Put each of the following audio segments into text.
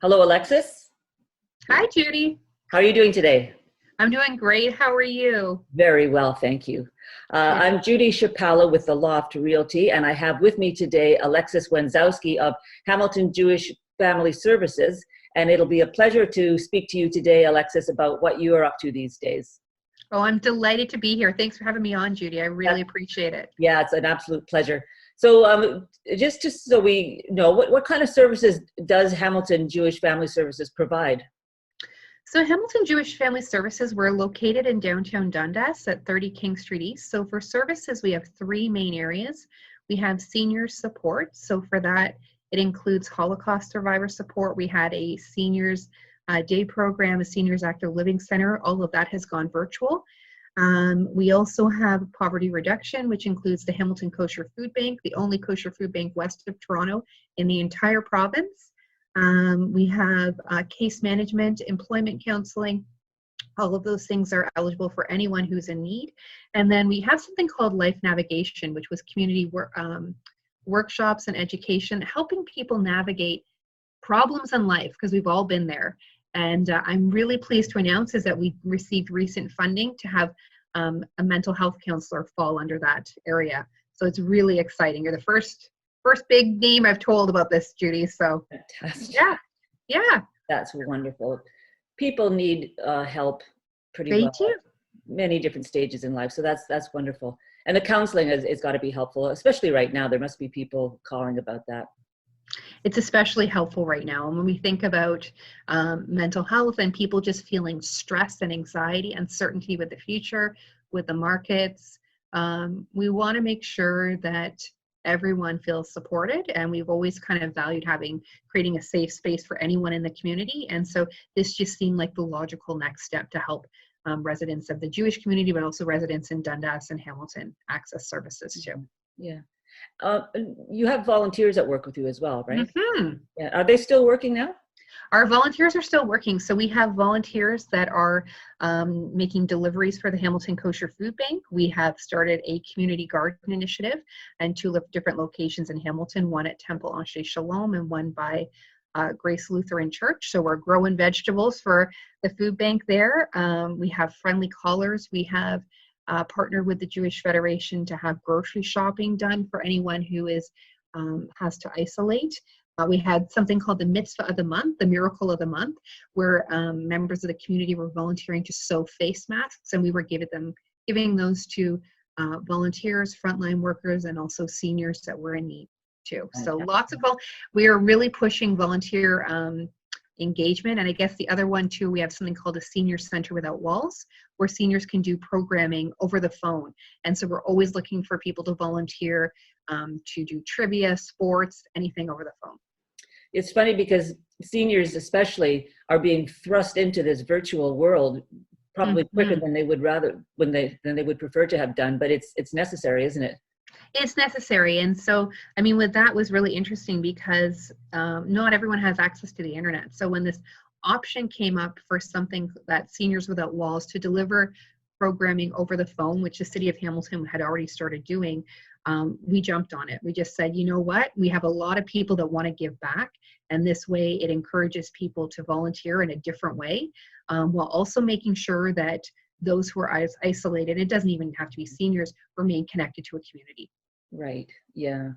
Hello, Alexis. Hi, Judy. How are you doing today? I'm doing great. How are you? Very well, thank you. Good. I'm Judy Chapala with the Loft Realty, and I have with me today Alexis Wenzowski of Hamilton Jewish Family Services, and it'll be a pleasure to speak to you today, Alexis, about what you are up to these days. Oh, I'm delighted to be here. Thanks for having me on, Judy. I really appreciate it. Yeah, it's an absolute pleasure. So just so we know, what kind of services does Hamilton Jewish Family Services provide? So Hamilton Jewish Family Services, we're located in downtown Dundas at 30 King Street East. So for services, we have three main areas. We have senior support. So for that, it includes Holocaust survivor support. We had a seniors day program, a seniors active living center. All of that has gone virtual. We also have poverty reduction, which includes the Hamilton Kosher Food Bank, the only kosher food bank west of Toronto in the entire province. We have case management, employment counseling. All of those things are eligible for anyone who's in need. And then we have something called Life Navigation, which was community workshops and education, helping people navigate problems in life, because we've all been there. And I'm really pleased to announce is that we received recent funding to have a mental health counselor fall under that area. So it's really exciting. You're the first big name I've told about this, Judy. So Fantastic. yeah. That's wonderful. People need help pretty They well do. at many different stages in life. So that's wonderful. And the counseling is got to be helpful, especially right now. There must be people calling about that. It's especially helpful right now. And when we think about mental health and people just feeling stress and anxiety, uncertainty with the future, with the markets, we want to make sure that everyone feels supported. And we've always kind of valued creating a safe space for anyone in the community. And so this just seemed like the logical next step to help residents of the Jewish community, but also residents in Dundas and Hamilton access services too. Yeah. You have volunteers that work with you as well, right? Mm-hmm. Yeah. Are they still working now? Our volunteers are still working. So we have volunteers that are making deliveries for the Hamilton Kosher Food Bank. We have started a community garden initiative and two different locations in Hamilton, one at Temple Anshe Shalom and one by Grace Lutheran Church. So we're growing vegetables for the food bank there. We have friendly callers. We have partnered with the Jewish Federation to have grocery shopping done for anyone who has to isolate. We had something called the Mitzvah of the Month, the Miracle of the Month, where members of the community were volunteering to sew face masks, and we were giving those to volunteers, frontline workers, and also seniors that were in need too. So we are really pushing volunteer engagement. And I guess the other one too, we have something called a Senior Center Without Walls, where seniors can do programming over the phone. And so we're always looking for people to volunteer to do trivia, sports, anything over the phone. It's funny because seniors especially are being thrust into this virtual world probably quicker than they would than they would prefer to have done, but it's necessary, isn't it? It's necessary. And so, I mean, with that was really interesting because not everyone has access to the internet. So when this option came up for something that Seniors Without Walls to deliver programming over the phone, which the city of Hamilton had already started doing, we jumped on it. We just said, you know what, we have a lot of people that want to give back. And this way it encourages people to volunteer in a different way, while also making sure that those who are isolated, it doesn't even have to be seniors, remain connected to a community. Right. Yeah.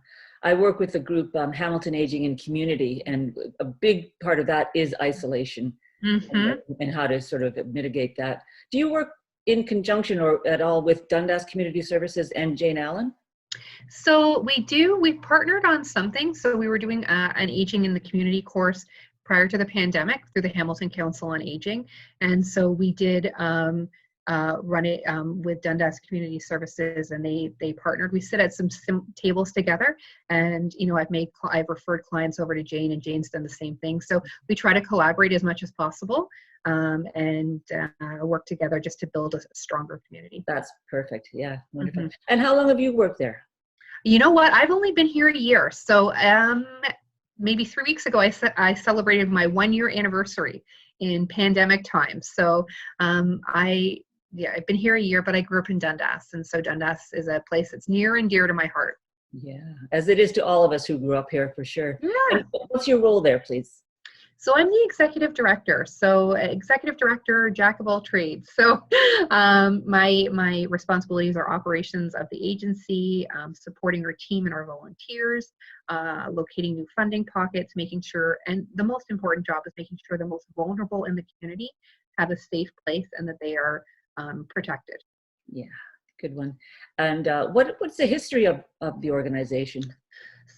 I work with the group Hamilton Aging in Community, and a big part of that is isolation and how to sort of mitigate that. Do you work in conjunction or at all with Dundas Community Services and Jane Allen? So we've partnered on something. So we were doing an Aging in the Community course prior to the pandemic through the Hamilton Council on Aging. And so we did run it with Dundas Community Services, and they partnered. We sit at some tables together, and I've referred clients over to Jane, and Jane's done the same thing. So we try to collaborate as much as possible and work together just to build a stronger community. That's perfect. Yeah, wonderful. And how long have you worked there? You know what? I've only been here a year. So maybe 3 weeks ago, I celebrated my 1-year anniversary in pandemic time. So I've been here a year, but I grew up in Dundas. And so Dundas is a place that's near and dear to my heart. Yeah, as it is to all of us who grew up here, for sure. Yeah. And what's your role there, please? So I'm the executive director. So executive director, jack of all trades. So my responsibilities are operations of the agency, supporting our team and our volunteers, locating new funding pockets, making sure, and the most important job is making sure the most vulnerable in the community have a safe place and that they are protected. Yeah, good one. And what's the history of the organization?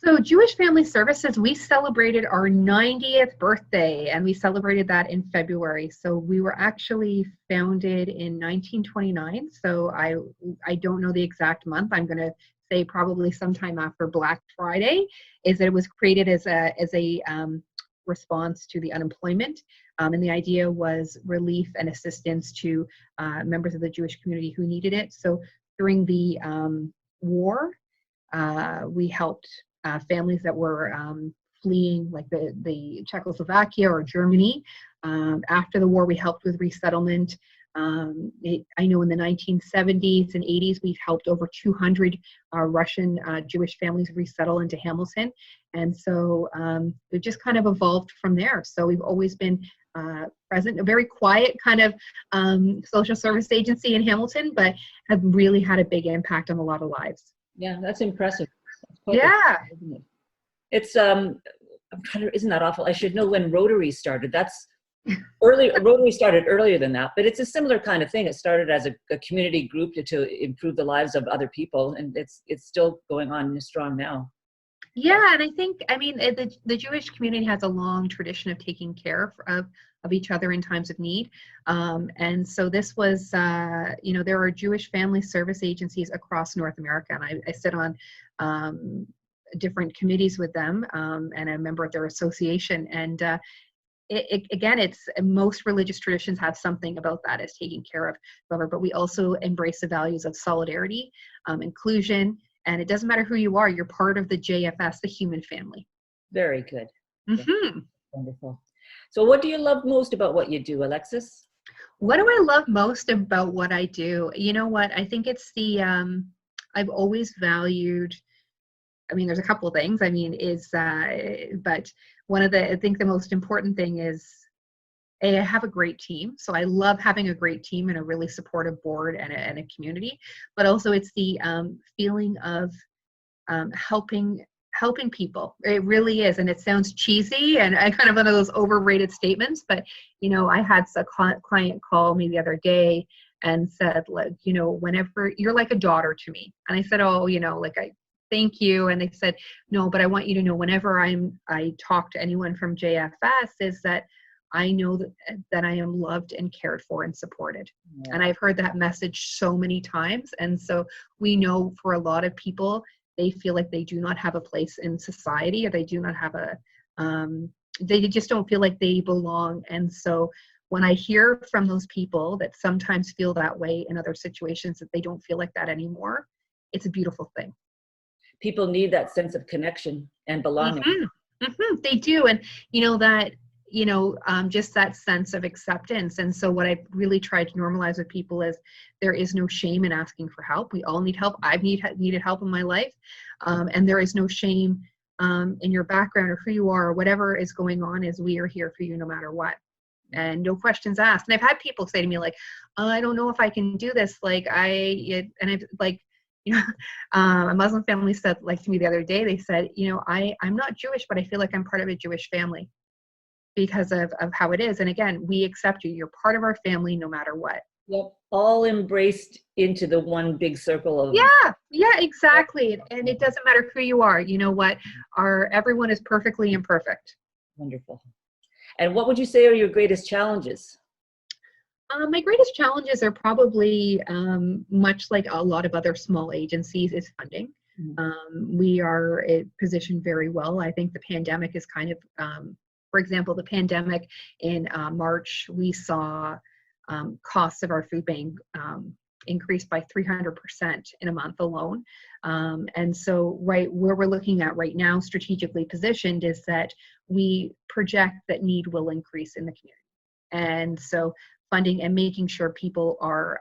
So Jewish Family Services, we celebrated our 90th birthday, and we celebrated that in February. So we were actually founded in 1929. So I don't know the exact month. I'm going to say probably sometime after Black Friday. Is that it was created as a response to the unemployment, and the idea was relief and assistance to members of the Jewish community who needed it. So during the war, we helped families that were fleeing, like the Czechoslovakia or Germany. After the war, we helped with resettlement. I know in the 1970s and 80s, we've helped over 200 Russian Jewish families resettle into Hamilton. And so we've just kind of evolved from there. So we've always been present, a very quiet kind of social service agency in Hamilton, but have really had a big impact on a lot of lives. Yeah, that's impressive. Yeah. Isn't it? It's I'm trying to, isn't that awful? I should know when Rotary started. That's early. Rotary started earlier than that, but it's a similar kind of thing. It started as a community group to improve the lives of other people, and it's still going on strong now. Yeah, and I think, I mean, the Jewish community has a long tradition of taking care of each other in times of need. And so this was, there are Jewish family service agencies across North America, and I sit on different committees with them, and I'm a member of their association. And again, it's most religious traditions have something about that as taking care of whoever, but we also embrace the values of solidarity, inclusion, and it doesn't matter who you are, you're part of the JFS, the human family. Very good. Mm-hmm. Wonderful. So what do you love most about what you do, Alexis? What do I love most about what I do? You know what? I think it's I've always valued, I mean, there's a couple of things, but I think the most important thing is, I have a great team. So I love having a great team and a really supportive board and a community, but also it's the feeling of helping people. It really is. And it sounds cheesy and I kind of one of those overrated statements, but I had a client call me the other day and said, like, whenever you're like a daughter to me. And I said, oh, I thank you. And they said, no, but I want you to know whenever I talk to anyone from JFS is that I know that I am loved and cared for and supported. Yeah. And I've heard that message so many times. And so we know for a lot of people, they feel like they do not have a place in society, or they do not have they just don't feel like they belong. And so when I hear from those people that sometimes feel that way in other situations, that they don't feel like that anymore, it's a beautiful thing. People need that sense of connection and belonging. Mm-hmm. Mm-hmm. They do. And just that sense of acceptance. And so what I really try to normalize with people is there is no shame in asking for help. We all need help. I've needed help in my life. And there is no shame in your background or who you are or whatever is going on, is we are here for you no matter what. And no questions asked. And I've had people say to me like, I don't know if I can do this. A Muslim family said to me the other day, they said, I'm not Jewish, but I feel like I'm part of a Jewish family because of how it is. And again, we accept you. You're part of our family no matter what. Yep. All embraced into the one big circle of. Yeah, exactly. And it doesn't matter who you are. You know what? Everyone is perfectly imperfect. Wonderful. And what would you say are your greatest challenges? My greatest challenges are probably much like a lot of other small agencies, is funding. Mm-hmm. We are positioned very well. I think the pandemic is kind of, for example, the pandemic in March, we saw costs of our food bank increase by 300% in a month alone. And so right where we're looking at right now, strategically positioned, is that we project that need will increase in the community. And so funding and making sure people are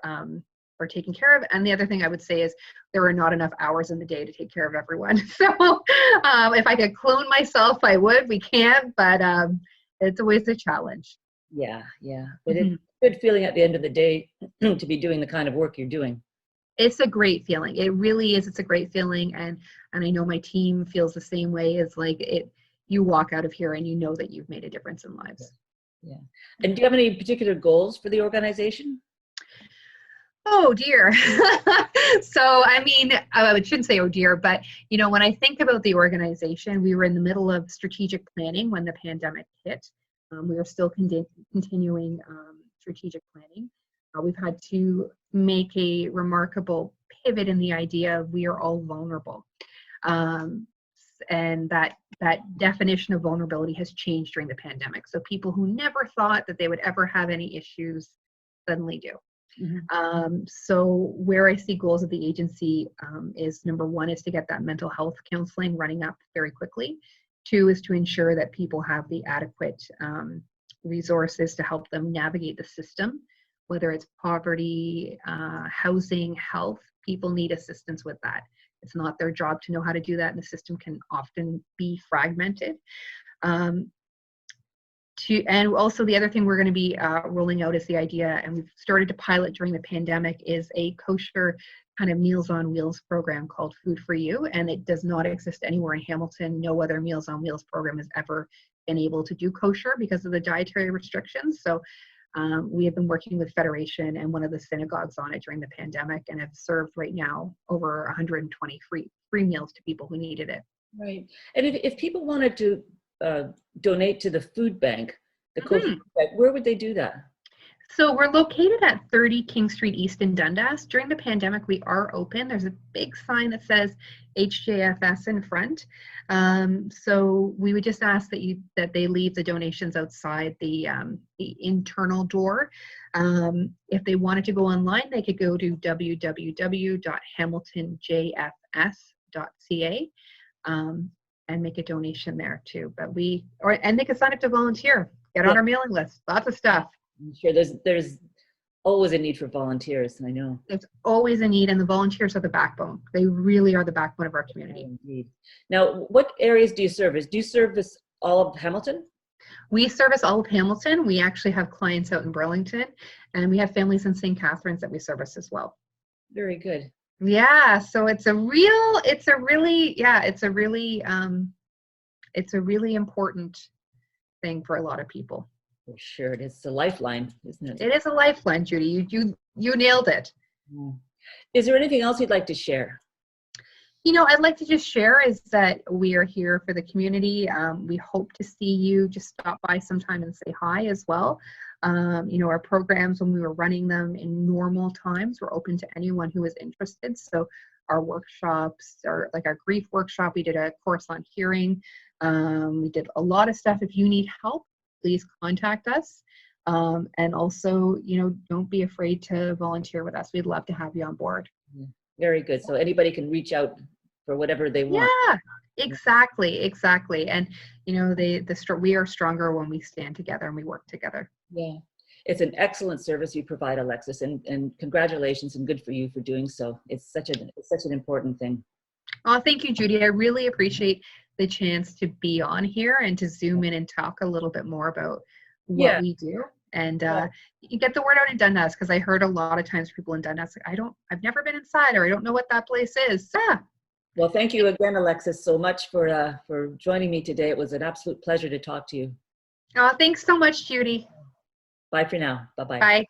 taken care of. And the other thing I would say is there are not enough hours in the day to take care of everyone. So if I could clone myself, I would. We can't, but it's always a challenge. Yeah, yeah. But it's a good feeling at the end of the day to be doing the kind of work you're doing. It's a great feeling. It really is. It's a great feeling. And I know my team feels the same way. It's like you walk out of here and you know that you've made a difference in lives. Yeah. And do you have any particular goals for the organization? Oh dear. So, I mean, I shouldn't say oh dear, but you know, when I think about the organization, we were in the middle of strategic planning when the pandemic hit. We are still continuing strategic planning. We've had to make a remarkable pivot in the idea of we are all vulnerable. And that definition of vulnerability has changed during the pandemic. So people who never thought that they would ever have any issues suddenly do. So where I see goals of the agency is number one is to get that mental health counseling running up very quickly. Two is to ensure that people have the adequate resources to help them navigate the system, whether it's poverty, housing, health. People need assistance with that. It's not their job to know how to do that, and the system can often be fragmented. And also the other thing we're going to be rolling out is the idea, and we've started to pilot during the pandemic, is a kosher kind of Meals on Wheels program called Food for You, and it does not exist anywhere in Hamilton. No other Meals on Wheels program has ever been able to do kosher because of the dietary restrictions. So we have been working with Federation and one of the synagogues on it during the pandemic, and have served right now over 120 free meals to people who needed it. Right. And if people wanted to donate to the food bank, the kosher food bank, where would they do that? So we're located at 30 King Street East in Dundas. During the pandemic, we are open. There's a big sign that says HJFS in front. So we would just ask that they leave the donations outside the internal door. If they wanted to go online, they could go to www.hamiltonjfs.ca and make a donation there too. And they can sign up to volunteer. Get on our mailing list. Lots of stuff. I'm sure there's always a need for volunteers, I know. There's always a need, and the volunteers are the backbone. They really are the backbone of our community. Indeed. Now, what areas do you service? Do you service all of Hamilton? We service all of Hamilton. We actually have clients out in Burlington, and we have families in St. Catharines that we service as well. Very good. Yeah, so it's a really important thing for a lot of people. For sure, it is a lifeline, isn't it? It is a lifeline, Judy. You nailed it. Yeah. Is there anything else you'd like to share? You know, I'd like to just share is that we are here for the community. We hope to see you. Just stop by sometime and say hi as well. You know, our programs, when we were running them in normal times, were open to anyone who was interested. So our workshops, like our grief workshop, we did a course on hearing. We did a lot of stuff. If you need help, please contact us. And also, you know, don't be afraid to volunteer with us. We'd love to have you on board. Yeah. Very good. So anybody can reach out for whatever they want. Yeah, exactly. And, you know, we are stronger when we stand together and we work together. Yeah. It's an excellent service you provide, Alexis, and congratulations and good for you for doing so. It's such an important thing. Oh, thank you, Judy. I really appreciate the chance to be on here and to zoom in and talk a little bit more about what we do. And you get the word out in Dundas, because I heard a lot of times people in Dundas, I've never been inside, or I don't know what that place is. Well, thank you again, Alexis, so much for joining me today. It was an absolute pleasure to talk to you. Oh, thanks so much, Judy. Bye for now. Bye-bye. Bye.